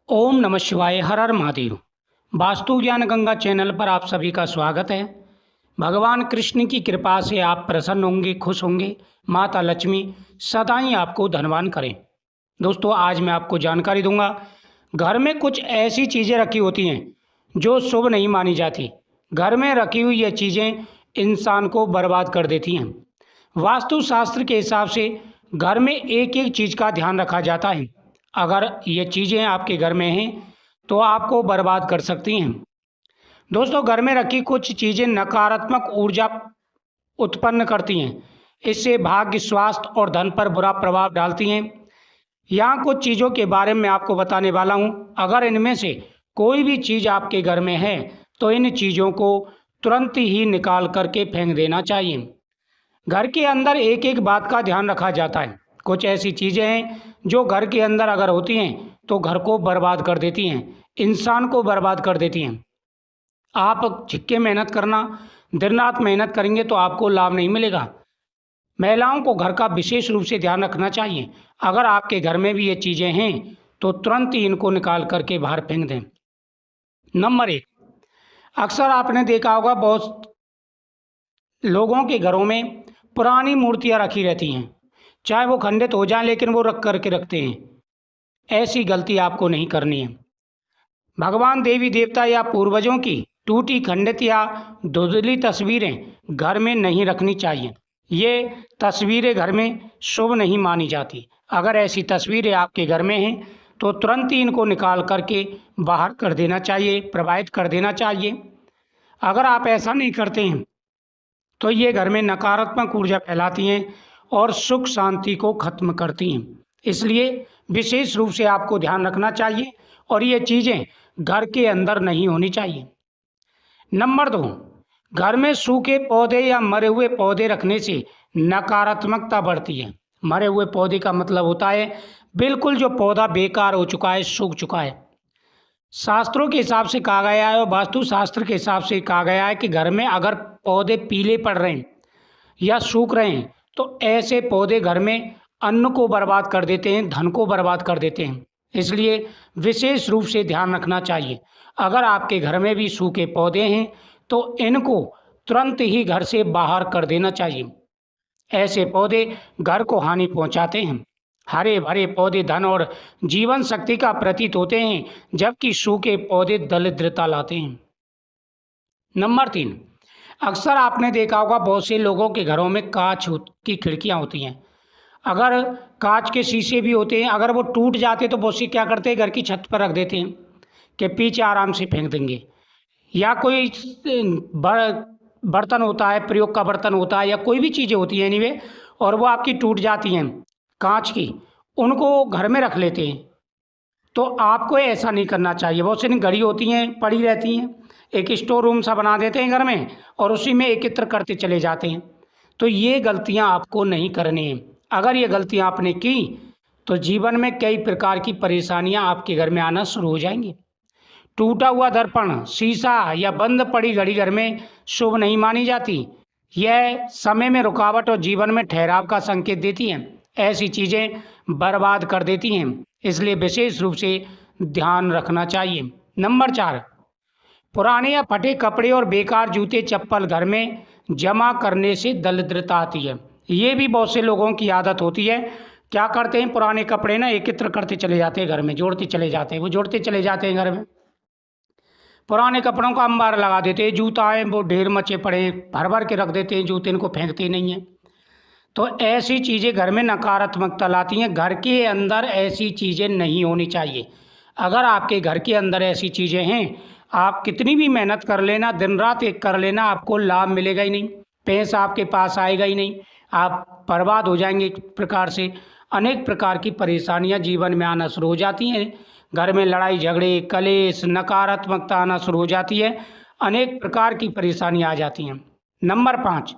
ओम नमः शिवाय। हर हर महादेव। वास्तु ज्ञान गंगा चैनल पर आप सभी का स्वागत है। भगवान कृष्ण की कृपा से आप प्रसन्न होंगे, खुश होंगे। माता लक्ष्मी सदा ही आपको धनवान करें। दोस्तों, आज मैं आपको जानकारी दूंगा। घर में कुछ ऐसी चीज़ें रखी होती हैं जो शुभ नहीं मानी जाती। घर में रखी हुई ये चीज़ें इंसान को बर्बाद कर देती हैं। वास्तु शास्त्र के हिसाब से घर में एक एक चीज़ का ध्यान रखा जाता है। अगर ये चीज़ें आपके घर में हैं तो आपको बर्बाद कर सकती हैं। दोस्तों, घर में रखी कुछ चीज़ें नकारात्मक ऊर्जा उत्पन्न करती हैं। इससे भाग्य, स्वास्थ्य और धन पर बुरा प्रभाव डालती हैं। यहाँ कुछ चीज़ों के बारे में आपको बताने वाला हूँ। अगर इनमें से कोई भी चीज़ आपके घर में है तो इन चीज़ों को तुरंत ही निकाल करके फेंक देना चाहिए। घर के अंदर एक एक बात का ध्यान रखा जाता है। कुछ ऐसी चीज़ें हैं जो घर के अंदर अगर होती हैं तो घर को बर्बाद कर देती हैं, इंसान को बर्बाद कर देती हैं। आप झिक्के मेहनत करना, दिन रात मेहनत करेंगे तो आपको लाभ नहीं मिलेगा। महिलाओं को घर का विशेष रूप से ध्यान रखना चाहिए। अगर आपके घर में भी ये चीज़ें हैं तो तुरंत ही इनको निकाल करके बाहर फेंक दें। नंबर 1, अक्सर आपने देखा होगा बहुत लोगों के घरों में पुरानी मूर्तियां रखी रहती हैं। चाहे वो खंडित हो जाएं लेकिन वो रख करके रखते हैं। ऐसी गलती आपको नहीं करनी है। भगवान, देवी देवता या पूर्वजों की टूटी, खंडित या धुंधली तस्वीरें घर में नहीं रखनी चाहिए। ये तस्वीरें घर में शुभ नहीं मानी जाती। अगर ऐसी तस्वीरें आपके घर में हैं तो तुरंत ही इनको निकाल करके बाहर कर देना चाहिए, प्रवाहित कर देना चाहिए। अगर आप ऐसा नहीं करते हैं तो ये घर में नकारात्मक ऊर्जा फैलाती हैं और सुख शांति को खत्म करती हैं। इसलिए विशेष रूप से आपको ध्यान रखना चाहिए और ये चीज़ें घर के अंदर नहीं होनी चाहिए। नंबर 2, घर में सूखे पौधे या मरे हुए पौधे रखने से नकारात्मकता बढ़ती है। मरे हुए पौधे का मतलब होता है बिल्कुल जो पौधा बेकार हो चुका है, सूख चुका है। शास्त्रों के हिसाब से कहा गया है और वास्तु शास्त्र के हिसाब से कहा गया है कि घर में अगर पौधे पीले पड़ रहे हैं या सूख रहे हैं तो ऐसे पौधे घर में अन्न को बर्बाद कर देते हैं, धन को बर्बाद कर देते हैं। इसलिए विशेष रूप से ध्यान रखना चाहिए। अगर आपके घर में भी सूखे पौधे हैं तो इनको तुरंत ही घर से बाहर कर देना चाहिए। ऐसे पौधे घर को हानि पहुंचाते हैं। हरे भरे पौधे धन और जीवन शक्ति का प्रतीक होते हैं, जबकि सूखे पौधे दरिद्रता लाते हैं। नंबर 3, अक्सर आपने देखा होगा बहुत से लोगों के घरों में कांच की खिड़कियां होती हैं। अगर कांच के शीशे भी होते हैं, अगर वो टूट जाते तो बहुत से क्या करते हैं, घर की छत पर रख देते हैं कि पीछे आराम से फेंक देंगे। या कोई बर्तन होता है, प्रयोग का बर्तन होता है या कोई भी चीज़ें होती हैं एनीवे, और वो आपकी टूट जाती हैं कांच की, उनको घर में रख लेते हैं। तो आपको ऐसा नहीं करना चाहिए। बहुत सी घड़ी होती हैं पड़ी रहती हैं, एक स्टोर रूम सा बना देते हैं घर में और उसी में एकत्र करते चले जाते हैं। तो ये गलतियां आपको नहीं करनी है। अगर ये गलतियां आपने की तो जीवन में कई प्रकार की परेशानियां आपके घर में आना शुरू हो जाएंगी। टूटा हुआ दर्पण, शीशा या बंद पड़ी घड़ी घर में शुभ नहीं मानी जाती। यह समय में रुकावट और जीवन में ठहराव का संकेत देती हैं। ऐसी चीज़ें बर्बाद कर देती हैं, इसलिए विशेष रूप से ध्यान रखना चाहिए। नंबर 4, पुराने या फटे कपड़े और बेकार जूते चप्पल घर में जमा करने से दरिद्रता आती है। ये भी बहुत से लोगों की आदत होती है। क्या करते हैं, पुराने कपड़े ना एकत्र करते चले जाते हैं घर में, जोड़ते चले जाते हैं, वो जोड़ते चले जाते हैं घर में। पुराने कपड़ों का अंबार लगा देते हैं, जूता है वो ढेर मचे पड़े भर भर के रख देते हैं, जूते इनको फेंकते नहीं हैं। तो ऐसी चीज़ें घर में नकारात्मकता लाती हैं। घर के अंदर ऐसी चीज़ें नहीं होनी चाहिए। अगर आपके घर के अंदर ऐसी चीज़ें हैं, आप कितनी भी मेहनत कर लेना, दिन रात एक कर लेना, आपको लाभ मिलेगा ही नहीं, पैसा आपके पास आएगा ही नहीं, आप बर्बाद हो जाएंगे। एक प्रकार से अनेक प्रकार की परेशानियां जीवन में आना शुरू हो जाती हैं। घर में लड़ाई झगड़े, कलेश, नकारात्मकता आना शुरू हो जाती है। अनेक प्रकार की परेशानियां आ जाती हैं। नंबर 5,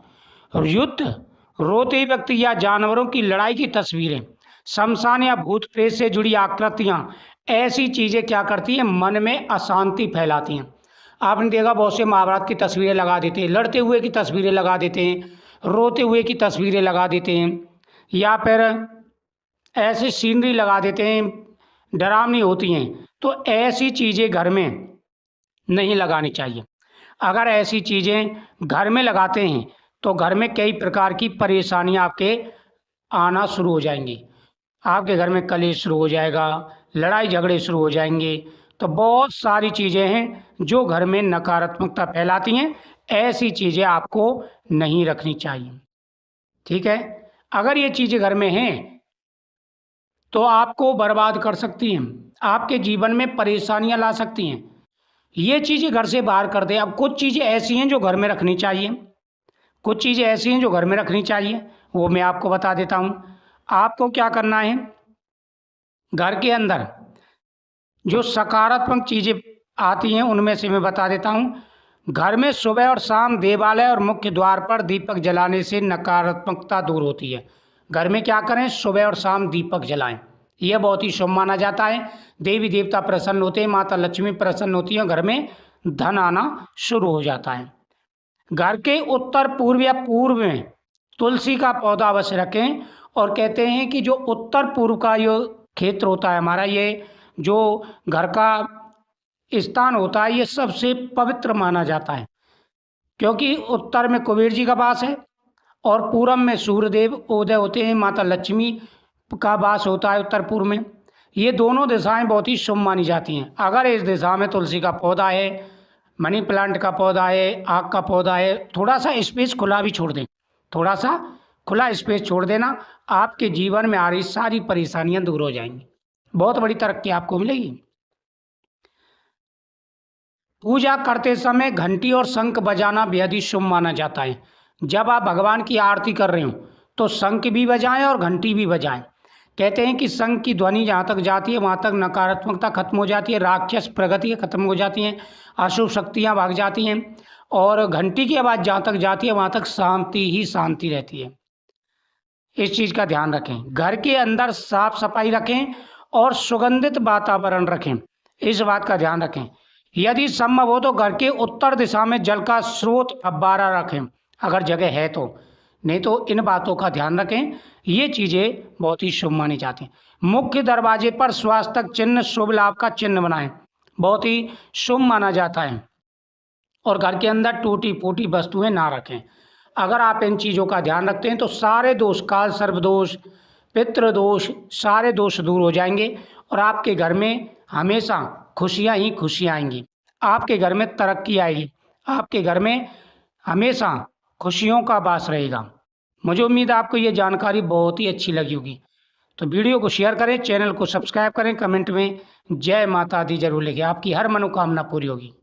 युद्ध, रोते व्यक्ति या जानवरों की लड़ाई की तस्वीरें, शमशान या भूत प्रेत से जुड़ी आकृतियां, ऐसी चीज़ें क्या करती हैं, मन में अशांति फैलाती हैं। आपने देखा बहुत से महाभारत की तस्वीरें लगा देते हैं, लड़ते हुए की तस्वीरें लगा देते हैं, रोते हुए की तस्वीरें लगा देते हैं, या फिर ऐसी सीनरी लगा देते हैं डरावनी होती हैं, तो ऐसी चीज़ें घर में नहीं लगानी चाहिए। अगर ऐसी चीज़ें घर में लगाते हैं तो घर में कई प्रकार की परेशानियाँ आपके आना शुरू हो जाएंगी। आपके घर में कलेश शुरू हो जाएगा, लड़ाई झगड़े शुरू हो जाएंगे। तो बहुत सारी चीज़ें हैं जो घर में नकारात्मकता फैलाती हैं, ऐसी चीज़ें आपको नहीं रखनी चाहिए। ठीक है, अगर ये चीज़ें घर में हैं तो आपको बर्बाद कर सकती हैं, आपके जीवन में परेशानियां ला सकती हैं। ये चीज़ें घर से बाहर कर दें। अब कुछ चीज़ें ऐसी हैं जो घर में रखनी चाहिए, कुछ चीज़ें ऐसी हैं जो घर में रखनी चाहिए, वो मैं आपको बता देता हूँ। आपको क्या करना है, घर के अंदर जो सकारात्मक चीज़ें आती हैं उनमें से मैं बता देता हूँ। घर में सुबह और शाम देवालय और मुख्य द्वार पर दीपक जलाने से नकारात्मकता दूर होती है। घर में क्या करें, सुबह और शाम दीपक जलाएं, यह बहुत ही शुभ माना जाता है। देवी देवता प्रसन्न होते हैं, माता लक्ष्मी प्रसन्न होती है, घर में धन आना शुरू हो जाता है। घर के उत्तर पूर्व या पूर्व में तुलसी का पौधा अवश्य रखें। और कहते हैं कि जो उत्तर पूर्व का जो क्षेत्र होता है हमारा, ये जो घर का स्थान होता है, ये सबसे पवित्र माना जाता है, क्योंकि उत्तर में कुबेर जी का वास है और पूरब में सूर्यदेव उदय होते हैं, माता लक्ष्मी का वास होता है उत्तर पूर्व में। ये दोनों दिशाएं बहुत ही शुभ मानी जाती हैं। अगर इस दिशा में तुलसी का पौधा है, मनी प्लांट का पौधा है, आग का पौधा है, थोड़ा सा स्पेस खुला भी छोड़ दें, थोड़ा सा खुला स्पेस छोड़ देना, आपके जीवन में आ रही सारी परेशानियां दूर हो जाएंगी, बहुत बड़ी तरक्की आपको मिलेगी। पूजा करते समय घंटी और शंख बजाना बेहद ही शुभ माना जाता है। जब आप भगवान की आरती कर रहे हो तो शंख भी बजाएं और घंटी भी बजाएं। कहते हैं कि शंख की ध्वनि जहाँ तक जाती है वहाँ तक नकारात्मकता खत्म हो जाती है, राक्षस प्रगति खत्म हो जाती हैं, अशुभ शक्तियाँ भाग जाती हैं, और घंटी की आवाज़ जहाँ तक जाती है वहाँ तक शांति ही शांति रहती है। इस चीज़ का ध्यान रखें। घर के अंदर साफ सफाई रखें और सुगंधित वातावरण रखें, इस बात का ध्यान रखें। यदि संभव हो तो घर के उत्तर दिशा में जल का स्रोत फव्वारा रखें, अगर जगह है तो, नहीं तो इन बातों का ध्यान रखें। ये चीज़ें बहुत ही शुभ मानी जाती हैं। मुख्य दरवाजे पर स्वास्थ्य चिन्ह, शुभ लाभ का चिन्ह बनाएं, बहुत ही शुभ माना जाता है। और घर के अंदर टूटी फूटी वस्तुएं ना रखें। अगर आप इन चीज़ों का ध्यान रखते हैं तो सारे दोष, काल सर्प दोष, पितृ दोष, सारे दोष दूर हो जाएंगे और आपके घर में हमेशा खुशियां ही खुशियां आएंगी, आपके घर में तरक्की आएगी, आपके घर में हमेशा खुशियों का वास रहेगा। मुझे उम्मीद है आपको ये जानकारी बहुत ही अच्छी लगी होगी। तो वीडियो को शेयर करें, चैनल को सब्सक्राइब करें, कमेंट में जय माता दी जरूर लिखें, आपकी हर मनोकामना पूरी होगी।